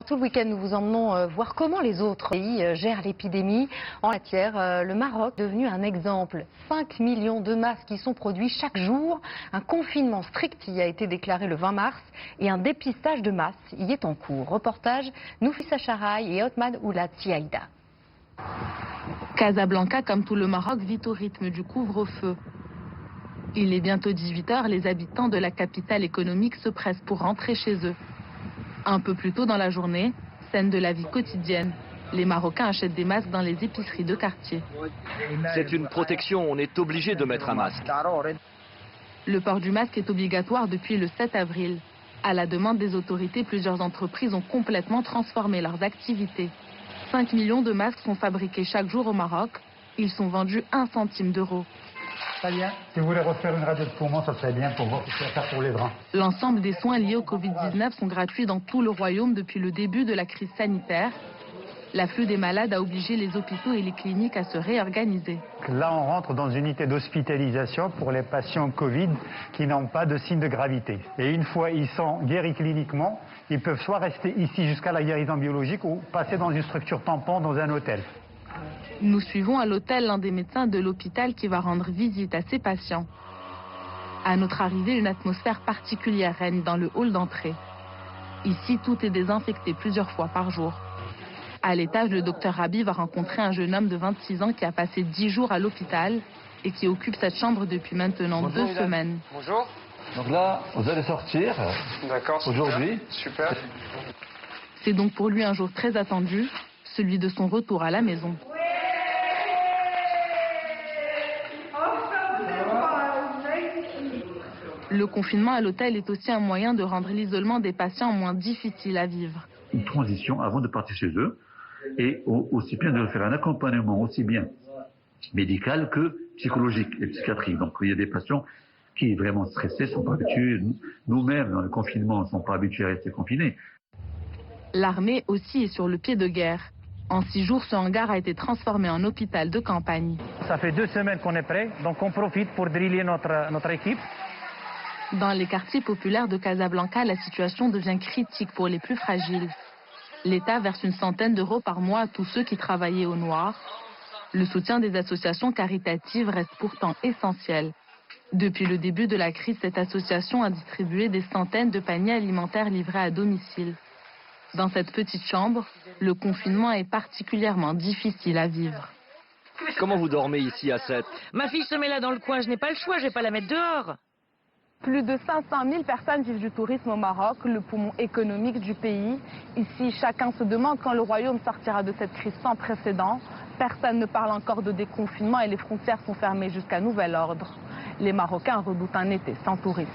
tout le week-end, nous vous emmenons voir comment les autres pays gèrent l'épidémie. En matière, le Maroc est devenu un exemple. 5 millions de masques y sont produits chaque jour. Un confinement strict y a été déclaré le 20 mars et un dépistage de masse y est en cours. Reportage Noufissa Charaï et Othman Oulad Tiaïda. Casablanca, comme tout le Maroc, vit au rythme du couvre-feu. Il est bientôt 18 h, les habitants de la capitale économique se pressent pour rentrer chez eux. Un peu plus tôt dans la journée, scène de la vie quotidienne. Les Marocains achètent des masques dans les épiceries de quartier. C'est une protection, on est obligé de mettre un masque. Le port du masque est obligatoire depuis le 7 avril. À la demande des autorités, plusieurs entreprises ont complètement transformé leurs activités. 5 millions de masques sont fabriqués chaque jour au Maroc. Ils sont vendus 1 centime d'euro. Très bien. Si vous voulez refaire une radio de poumon, ça serait bien pour voir ce qu'il faut faire pour les drains. L'ensemble des soins liés au Covid-19 sont gratuits dans tout le royaume depuis le début de la crise sanitaire. L'afflux des malades a obligé les hôpitaux et les cliniques à se réorganiser. Là, on rentre dans une unité d'hospitalisation pour les patients Covid qui n'ont pas de signe de gravité. Et une fois ils sont guéris cliniquement, ils peuvent soit rester ici jusqu'à la guérison biologique ou passer dans une structure tampon dans un hôtel. Nous suivons à l'hôtel l'un des médecins de l'hôpital qui va rendre visite à ses patients. À notre arrivée, une atmosphère particulière règne dans le hall d'entrée. Ici, tout est désinfecté plusieurs fois par jour. À l'étage, le docteur Rabi va rencontrer un jeune homme de 26 ans qui a passé 10 jours à l'hôpital et qui occupe cette chambre depuis maintenant 2 semaines. Bonjour. Donc là, vous allez sortir aujourd'hui. Super. C'est donc pour lui un jour très attendu, celui de son retour à la maison. Le confinement à l'hôtel est aussi un moyen de rendre l'isolement des patients moins difficile à vivre. Une transition avant de partir chez eux et aussi bien de faire un accompagnement aussi bien médical que psychologique et psychiatrique. Donc il y a des patients qui vraiment stressés, sont pas habitués, nous-mêmes dans le confinement ne sont pas habitués à rester confinés. L'armée aussi est sur le pied de guerre. En 6 jours, ce hangar a été transformé en hôpital de campagne. Ça fait 2 semaines qu'on est prêt, donc on profite pour driller notre équipe. Dans les quartiers populaires de Casablanca, la situation devient critique pour les plus fragiles. L'État verse une centaine d'euros par mois à tous ceux qui travaillaient au noir. Le soutien des associations caritatives reste pourtant essentiel. Depuis le début de la crise, cette association a distribué des centaines de paniers alimentaires livrés à domicile. Dans cette petite chambre, le confinement est particulièrement difficile à vivre. Comment vous dormez ici à 7? Ma fille se met là dans le coin, je n'ai pas le choix, je vais pas la mettre dehors. Plus de 500 000 personnes vivent du tourisme au Maroc, le poumon économique du pays. Ici, chacun se demande quand le royaume sortira de cette crise sans précédent. Personne ne parle encore de déconfinement et les frontières sont fermées jusqu'à nouvel ordre. Les Marocains redoutent un été sans touristes.